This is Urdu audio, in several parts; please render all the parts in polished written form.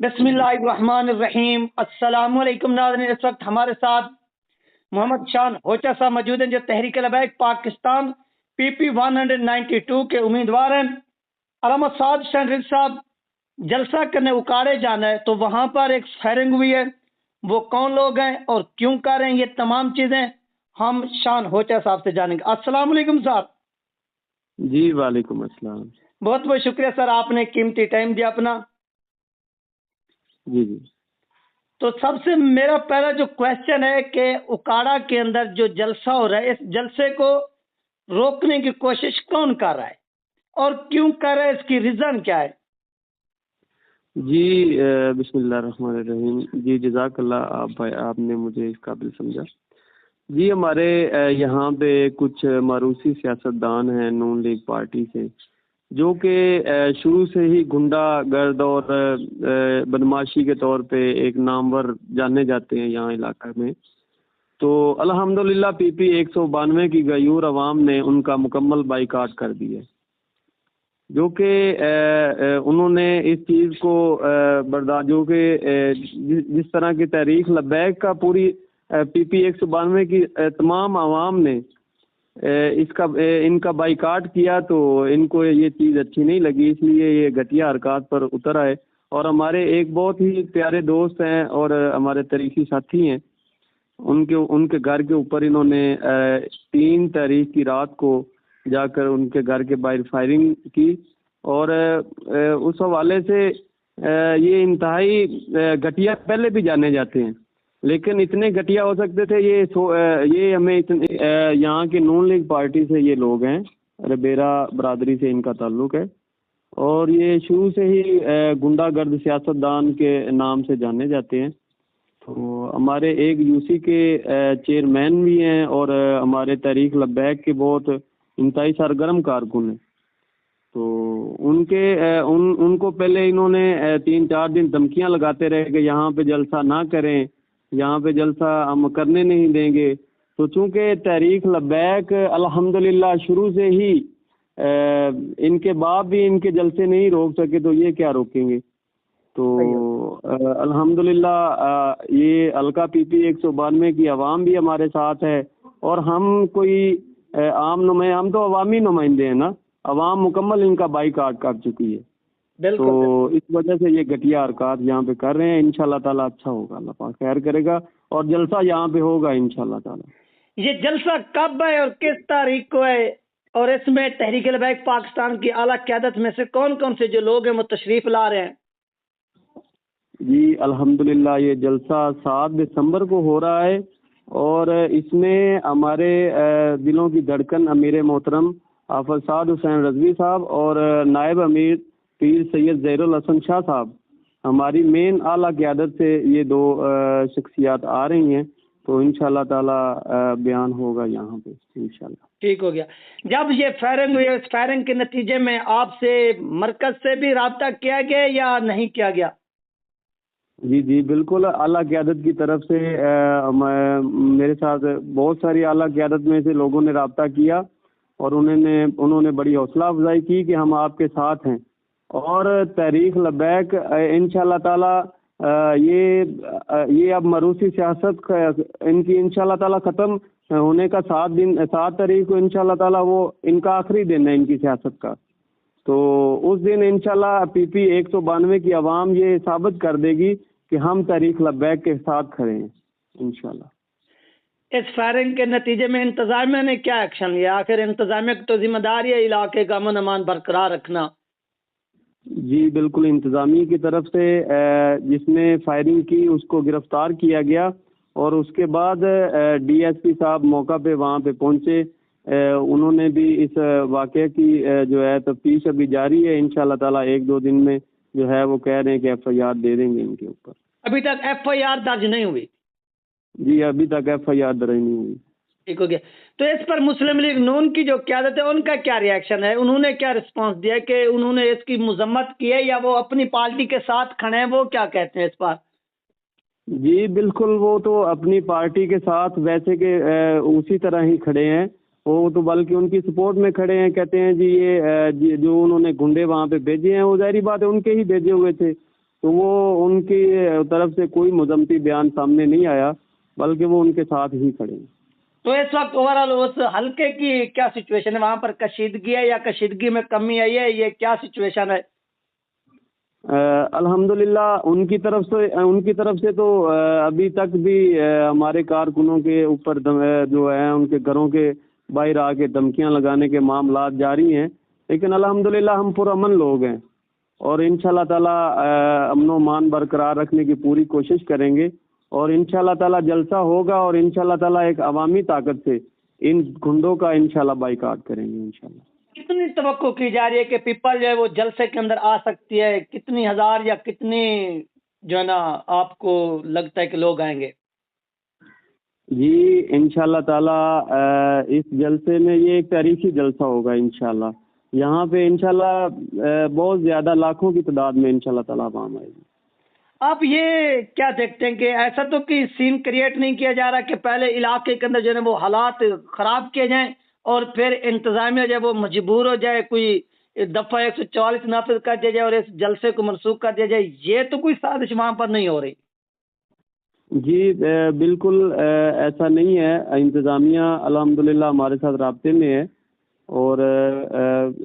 بسم اللہ الرحمن الرحیم۔ السلام علیکم ناظرین، اس وقت ہمارے ساتھ محمد شان ہوچا صاحب موجود ہیں جو تحریک لبیک پاکستان PP 192 کے امیدوار ہیں۔ علامہ سعد حسین رضوی صاحب جلسہ کرنے اکاڑے جانا ہے تو وہاں پر ایک فائرنگ ہوئی ہے، وہ کون لوگ ہیں اور کیوں کر رہے ہیں، یہ تمام چیزیں ہم شان ہوچا صاحب سے جانیں گے۔ السلام علیکم صاحب۔ جی وعلیکم السلام۔ بہت بہت شکریہ سر، آپ نے قیمتی ٹائم دیا اپنا۔ جی جی تو سب سے میرا پہلا جو کویشچن ہے کہ اکاڑا کے اندر جو جلسہ ہو رہا ہے، اس جلسے کو روکنے کی کوشش کون کر رہا ہے اور کیوں کر رہا ہے، اس کی ریزن کیا ہے؟ جی بسم اللہ الرحمن الرحیم۔ جی جزاک اللہ، آپ نے مجھے اس قابل سمجھا۔ جی ہمارے یہاں پہ کچھ معروسی سیاستدان ہیں نون لیگ پارٹی سے، جو کہ شروع سے ہی گنڈا گرد اور بدماشی کے طور پہ ایک نامور جانے جاتے ہیں یہاں علاقہ میں۔ تو الحمدللہ PP 192 کی غیور عوام نے ان کا مکمل بائیکاٹ کر دیا، جو کہ انہوں نے اس چیز کو برداشت، جو کہ جس طرح کی تحریک لبیک کا پوری PP 192 کی تمام عوام نے ان کا بائیکاٹ کیا، تو ان کو یہ چیز اچھی نہیں لگی، اس لیے یہ گھٹیا حرکات پر اتر آئے۔ اور ہمارے ایک بہت ہی پیارے دوست ہیں اور ہمارے تاریخی ساتھی ہیں، ان کے گھر کے اوپر انہوں نے 3 تاریخ کی رات کو جا کر ان کے گھر کے باہر فائرنگ کی، اور اس حوالے سے یہ انتہائی گھٹیا پہلے بھی جانے جاتے ہیں، لیکن اتنے گھٹیا ہو سکتے تھے یہ ہمیں یہاں کے نون لیگ پارٹی سے یہ لوگ ہیں، ربیرا برادری سے ان کا تعلق ہے، اور یہ شروع سے ہی گنڈا گرد سیاستدان کے نام سے جانے جاتے ہیں۔ تو ہمارے ایک UC کے چیئرمین بھی ہیں اور ہمارے تحریک لبیک کے بہت انتہائی سرگرم کارکن ہیں۔ تو ان کو پہلے انہوں نے 3-4 دن دھمکیاں لگاتے رہے کہ یہاں پہ جلسہ نہ کریں، یہاں پہ جلسہ ہم کرنے نہیں دیں گے۔ تو چونکہ تحریک لبیک الحمدللہ شروع سے ہی ان کے باپ بھی ان کے جلسے نہیں روک سکے، تو یہ کیا روکیں گے؟ تو الحمدللہ یہ حلقہ PP 192 کی عوام بھی ہمارے ساتھ ہے، اور ہم کوئی ہم تو عوامی نمائندے ہیں نا، عوام مکمل ان کا بائیکاٹ کر چکی ہے۔ تو اس وجہ سے یہ گھٹیا حرکات یہاں پہ کر رہے ہیں۔ انشاءاللہ تعالیٰ اچھا ہوگا، اللہ پاک خیر کرے گا، اور جلسہ یہاں پہ ہوگا انشاءاللہ تعالیٰ۔ یہ جلسہ کب ہے اور کس تاریخ کو ہے، اور اس میں تحریک لبیک پاکستان کی اعلیٰ قیادت میں سے کون کون سے جو لوگ ہیں وہ تشریف لا رہے ہیں؟ جی الحمدللہ یہ جلسہ 7 دسمبر کو ہو رہا ہے، اور اس میں ہمارے دلوں کی دھڑکن امیر محترم حافظ سعد حسین رضوی صاحب اور نائب امیر پیر سید زہیر الحسن شاہ صاحب، ہماری مین اعلیٰ قیادت سے یہ 2 شخصیات آ رہی ہیں۔ تو انشاءاللہ تعالیٰ بیان ہوگا یہاں پہ انشاءاللہ۔ ٹھیک ہو گیا۔ جب یہ فائرنگ ہوئی، اس فائرنگ کے نتیجے میں آپ سے مرکز سے بھی رابطہ کیا گیا یا نہیں کیا گیا؟ جی بالکل، اعلیٰ قیادت کی طرف سے میرے ساتھ بہت ساری اعلیٰ قیادت میں سے لوگوں نے رابطہ کیا، اور انہوں نے بڑی حوصلہ افزائی کی کہ ہم آپ کے ساتھ ہیں، اور تحریک لبیک انشاءاللہ تعالیٰ یہ اب معروسی سیاست ان کی انشاءاللہ تعالیٰ ختم ہونے کا 7 تاریخ کو انشاءاللہ تعالیٰ وہ ان کا آخری دن ہے ان کی سیاست کا۔ تو اس دن انشاءاللہ PP 192 کی عوام یہ ثابت کر دے گی کہ ہم تحریک لبیک کے ساتھ کھڑے ہیں انشاءاللہ۔ اس فائرنگ کے نتیجے میں انتظامیہ نے کیا ایکشن لیا؟ آخر انتظامیہ کی تو ذمہ داری ہے علاقے کا امن امان برقرار رکھنا۔ جی بالکل، انتظامیہ کی طرف سے جس نے فائرنگ کی اس کو گرفتار کیا گیا، اور اس کے بعد DSP صاحب موقع پہ وہاں پہ پہنچے، انہوں نے بھی اس واقعے کی جو ہے تفتیش ابھی جاری ہے، انشاءاللہ تعالیٰ 1-2 دن میں جو ہے وہ کہہ رہے ہیں کہ FIR دے دیں گے ان کے اوپر۔ ابھی تک FIR درج نہیں ہوئی؟ جی ابھی تک FIR درج نہیں ہوئی۔ ٹھیک ہو گیا۔ تو اس پر مسلم لیگ نون کی جو قیادت ہے ان کا کیا ری ایکشن ہے؟ انہوں نے کیا رسپانس دیا کہ انہوں نے اس کی مذمت کی ہے یا وہ اپنی پارٹی کے ساتھ کھڑے ہیں؟ وہ کیا کہتے ہیں اس پر؟ جی بالکل، وہ تو اپنی پارٹی کے ساتھ ویسے کہ اسی طرح ہی کھڑے ہیں، وہ تو بلکہ ان کی سپورٹ میں کھڑے ہیں، کہتے ہیں جی یہ جو انہوں نے گنڈے وہاں پہ بھیجے ہیں وہ ظاہری بات ہے ان کے ہی بھیجے ہوئے تھے، تو وہ ان کی طرف سے کوئی مذمتی بیان سامنے نہیں آیا، بلکہ وہ ان کے ساتھ ہی کھڑے ہیں۔ تو اس وقت اوورآل اس حلقے کی کیا سچویشن ہے؟ وہاں پر کشیدگی ہے یا کشیدگی میں کمی آئی ہے؟ یہ کیا سچویشن ہے؟ الحمدللہ ان کی طرف سے تو ابھی تک بھی ہمارے کارکنوں کے اوپر جو ہے ان کے گھروں کے باہر آ کے دھمکیاں لگانے کے معاملات جاری ہیں، لیکن الحمدللہ ہم پرامن لوگ ہیں اور انشاءاللہ تعالی امن و امان برقرار رکھنے کی پوری کوشش کریں گے، اور انشاءاللہ تعالی جلسہ ہوگا اور انشاءاللہ تعالی ایک عوامی طاقت سے ان گھنڈوں کا انشاءاللہ بائیکاٹ کریں گے انشاءاللہ۔ کتنی توقع کی جا رہی ہے کہ پیپل جو ہے وہ جلسے کے اندر آ سکتی ہے؟ کتنی ہزار یا کتنی جو ہے نا آپ کو لگتا ہے کہ لوگ آئیں گے؟ جی انشاءاللہ تعالی اس جلسے میں یہ ایک تاریخی جلسہ ہوگا انشاءاللہ، یہاں پہ انشاءاللہ بہت زیادہ لاکھوں کی تعداد میں انشاءاللہ تعالی عوام آئے گی۔ آپ یہ کیا دیکھتے ہیں کہ ایسا تو کہ سین کریٹ نہیں کیا جا رہا کہ پہلے علاقے کے اندر جو ہے وہ حالات خراب کیے جائیں اور پھر انتظامیہ جو ہے وہ مجبور ہو جائے، کوئی دفعہ 144 نافذ کر دیا جائے اور اس جلسے کو منسوخ کر دیا جائے؟ یہ تو کوئی سازش وہاں پر نہیں ہو رہی؟ جی بالکل ایسا نہیں ہے، انتظامیہ الحمدللہ ہمارے ساتھ رابطے میں ہے، اور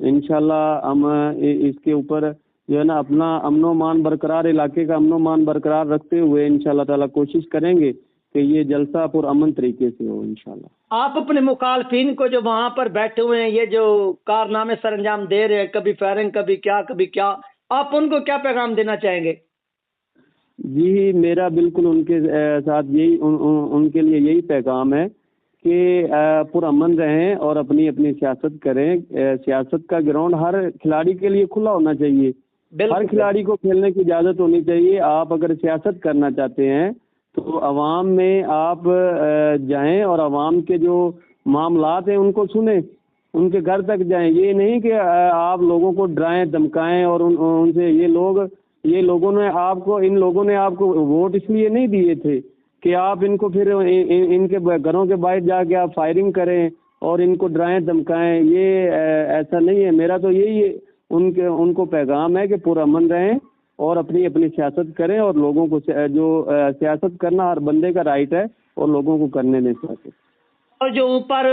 انشاءاللہ ہم اس کے اوپر جو ہے نا اپنا امن و امان برقرار، علاقے کا امن و امان برقرار رکھتے ہوئے انشاءاللہ تعالی کوشش کریں گے کہ یہ جلسہ پرامن طریقے سے ہو انشاءاللہ۔ آپ اپنے مخالفین کو جو وہاں پر بیٹھے ہوئے ہیں، یہ جو کارنامے سر انجام دے رہے ہیں، کبھی فائرنگ کبھی کیا، آپ ان کو کیا پیغام دینا چاہیں گے؟ جی میرا بالکل ان کے ساتھ یہی ان کے لیے یہی پیغام ہے کہ پرامن رہیں اور اپنی اپنی سیاست کریں۔ سیاست کا گراؤنڈ ہر کھلاڑی کے لیے کھلا ہونا چاہیے، ہر کھلاڑی کو کھیلنے کی اجازت ہونی چاہیے۔ آپ اگر سیاست کرنا چاہتے ہیں تو عوام میں آپ جائیں اور عوام کے جو معاملات ہیں ان کو سنیں، ان کے گھر تک جائیں۔ یہ نہیں کہ آپ لوگوں کو ڈرائیں دھمکائیں اور ان سے ان لوگوں نے آپ کو ووٹ اس لیے نہیں دیے تھے کہ آپ ان کو پھر ان کے گھروں کے باہر جا کے آپ فائرنگ کریں اور ان کو ڈرائیں دھمکائیں۔ یہ ایسا نہیں ہے۔ میرا تو یہی ان کو پیغام ہے کہ پرامن رہیں اور اپنی اپنی سیاست کریں، اور لوگوں کو جو سیاست کرنا ہر بندے کا رائٹ ہے اور لوگوں کو کرنے دیں سیاست۔ اور جو اوپر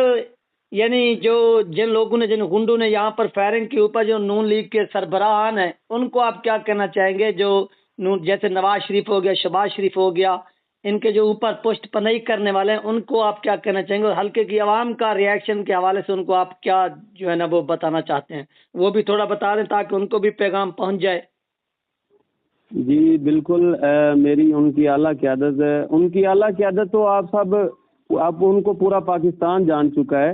یعنی جن لوگوں نے، جن گنڈوں نے یہاں پر فائرنگ کے اوپر جو نون لیگ کے سربراہان ہیں، ان کو آپ کیا کہنا چاہیں گے؟ جو جیسے نواز شریف ہو گیا، شہباز شریف ہو گیا، ان کے جو اوپر پوسٹ پناہی کرنے والے ہیں، ان کو آپ کیا کہنا چاہیں گے؟ اور حلقے کی عوام کا ریئیکشن کے حوالے سے ان کو آپ کیا جو ہے نا وہ بتانا چاہتے ہیں؟ وہ بھی تھوڑا بتا دیں تاکہ ان کو بھی پیغام پہنچ جائے۔ جی بالکل میری ان کی اعلیٰ قیادت ہے، ان کی اعلیٰ قیادت تو آپ ان کو پورا پاکستان جان چکا ہے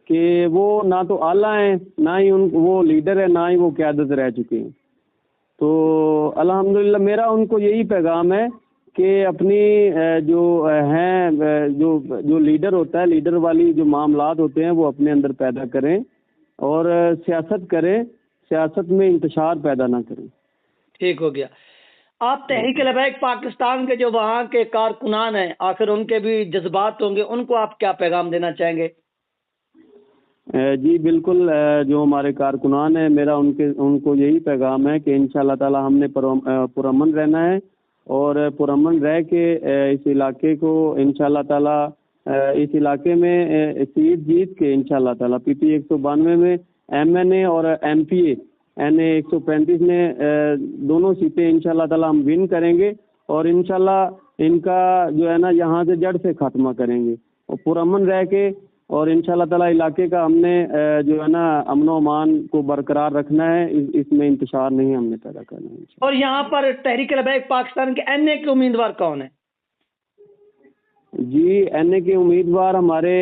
کہ وہ نہ تو اعلیٰ ہیں، نہ ہی وہ لیڈر ہے، نہ ہی وہ قیادت رہ چکے ہیں۔ تو الحمدللہ میرا ان کو یہی پیغام ہے کہ اپنی جو لیڈر ہوتا ہے، لیڈر والی جو معاملات ہوتے ہیں وہ اپنے اندر پیدا کریں اور سیاست کریں، سیاست میں انتشار پیدا نہ کریں۔ ٹھیک ہو گیا۔ آپ تحریک لبیک پاکستان کے جو وہاں کے کارکنان ہیں، آخر ان کے بھی جذبات ہوں گے، ان کو آپ کیا پیغام دینا چاہیں گے؟ جی بالکل جو ہمارے کارکنان ہیں، میرا ان کو یہی پیغام ہے کہ انشاءاللہ تعالی ہم نے پرامن رہنا ہے اور پرامن رہ کے اس علاقے کو انشاءاللہ تعالی اس علاقے میں سیٹ جیت کے انشاءاللہ تعالی پی پی 192 میں MNA اور MPA NA 135 میں دونوں سیٹیں انشاءاللہ تعالی ہم ون کریں گے اور انشاءاللہ ان کا جو ہے نا یہاں سے جڑ سے خاتمہ کریں گے اور پرامن رہ کے، اور انشاءاللہ تعالی علاقے کا ہم نے جو ہے نا امن و امان کو برقرار رکھنا ہے، اس میں انتشار نہیں ہم نے پیدا کرنا ہے۔ اور یہاں پر تحریک لبیک پاکستان کے NA کے امیدوار کون ہیں؟ جی NA کے امیدوار ہمارے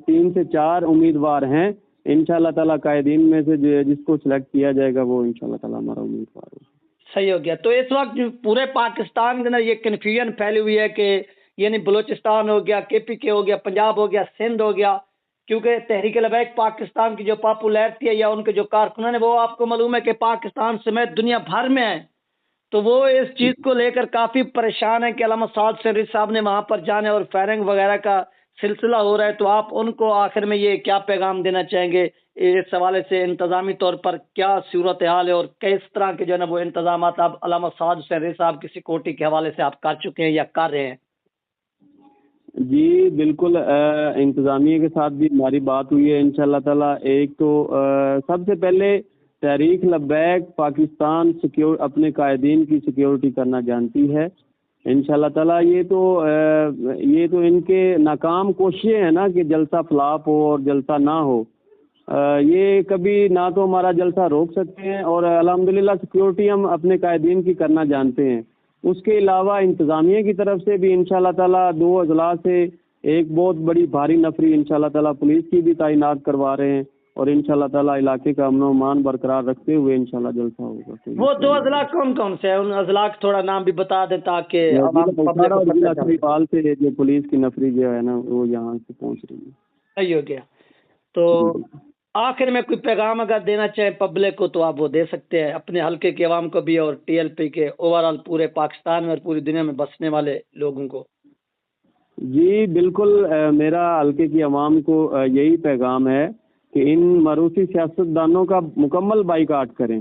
3 سے 4 امیدوار ہیں، انشاءاللہ تعالی قائدین میں سے جس کو سلیکٹ کیا جائے گا وہ انشاءاللہ تعالی ہمارا امیدوار ہوگا۔ صحیح ہو گیا۔ تو اس وقت پورے پاکستان کے اندر یہ کنفیوژن پھیلی ہوئی ہے کہ یعنی بلوچستان ہو گیا، KPK ہو گیا، پنجاب ہو گیا، سندھ ہو گیا، کیونکہ تحریک لبیک پاکستان کی جو پاپولیرٹی ہے یا ان کے جو کارکنان ہیں وہ آپ کو معلوم ہے کہ پاکستان سمیت دنیا بھر میں ہیں، تو وہ اس چیز کو لے کر کافی پریشان ہیں کہ علامہ سعد سرری صاحب نے وہاں پر جانے اور فائرنگ وغیرہ کا سلسلہ ہو رہا ہے۔ تو آپ ان کو آخر میں یہ کیا پیغام دینا چاہیں گے اس حوالے سے انتظامی طور پر کیا صورتحال ہے اور کس طرح کے جو ہے نا وہ انتظامات اب علامہ سعد حسین رضا صاحب کی سیکورٹی کے حوالے سے آپ کر چکے ہیں یا کر رہے ہیں؟ جی بالکل، انتظامیہ کے ساتھ بھی ہماری بات ہوئی ہے انشاءاللہ تعالیٰ۔ ایک تو سب سے پہلے تحریک لبیک پاکستان اپنے قائدین کی سیکیورٹی کرنا جانتی ہے انشاءاللہ تعالیٰ۔ یہ تو ان کے ناکام کوششیں ہیں نا کہ جلسہ فلاپ ہو اور جلسہ نہ ہو، یہ کبھی نہ تو ہمارا جلسہ روک سکتے ہیں، اور الحمدللہ سیکیورٹی ہم اپنے قائدین کی کرنا جانتے ہیں۔ اس کے علاوہ انتظامیہ کی طرف سے بھی انشاءاللہ تعالیٰ 2 اضلاع سے ایک بہت بڑی بھاری نفری انشاءاللہ تعالیٰ پولیس کی بھی تعینات کروا رہے ہیں، اور انشاءاللہ تعالیٰ علاقے کا امن و امان برقرار رکھتے ہوئے انشاءاللہ جلسہ ہوگا۔ وہ 2 اضلاع کون کون سے ہیں؟ ان اضلاع کا تھوڑا نام بھی بتا دیں تاکہ فال سے جو پولیس کی نفری جو ہے نا وہ یہاں سے پہنچ رہی ہے۔ صحیح ہو گیا۔ تو آخر میں کوئی پیغام اگر دینا چاہیں پبلک کو تو آپ وہ دے سکتے ہیں، اپنے حلقے کے عوام کو بھی اور ٹی ایل پی کے اوورآل پورے پاکستان میں اور پوری دنیا میں بسنے والے لوگوں کو۔ جی بالکل، میرا حلقے کی عوام کو یہی پیغام ہے کہ ان موروثی سیاستدانوں کا مکمل بائیکاٹ کریں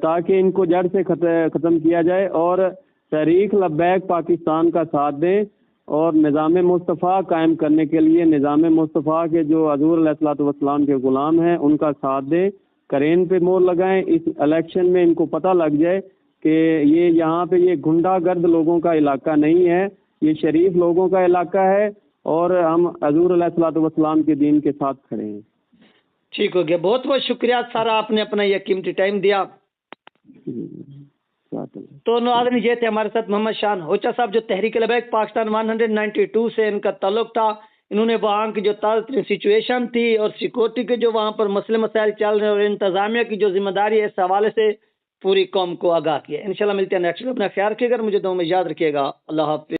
تاکہ ان کو جڑ سے ختم کیا جائے، اور تحریک لبیک پاکستان کا ساتھ دیں، اور نظام مصطفیٰ قائم کرنے کے لیے نظام مصطفیٰ کے جو حضور علیہ الصلوۃ والسلام کے غلام ہیں ان کا ساتھ دیں، کرین پہ مور لگائیں۔ اس الیکشن میں ان کو پتہ لگ جائے کہ یہاں پہ یہ گنڈا گرد لوگوں کا علاقہ نہیں ہے، یہ شریف لوگوں کا علاقہ ہے، اور ہم حضور علیہ الصلوۃ والسلام کے دین کے ساتھ کھڑے ہیں۔ ٹھیک ہو گیا، بہت بہت شکریہ سارا، آپ نے اپنا یہ قیمتی ٹائم دیا۔ تو ناظرین یہ تھے ہمارے ساتھ محمد شان ہوچا صاحب، جو تحریک لبیک پاکستان 192 سے ان کا تعلق تھا۔ انہوں نے وہاں کی جو تازہ سچویشن تھی اور سیکورٹی کے جو وہاں پر مسئلے مسائل چل رہے ہیں اور انتظامیہ کی جو ذمہ داری ہے اس حوالے سے پوری قوم کو آگاہ کیا۔ انشاءاللہ ملتے ہیں نیکسٹ، اپنا خیال رکھیے گا، مجھے دعاؤں میں یاد رکھیے گا۔ اللہ حافظ۔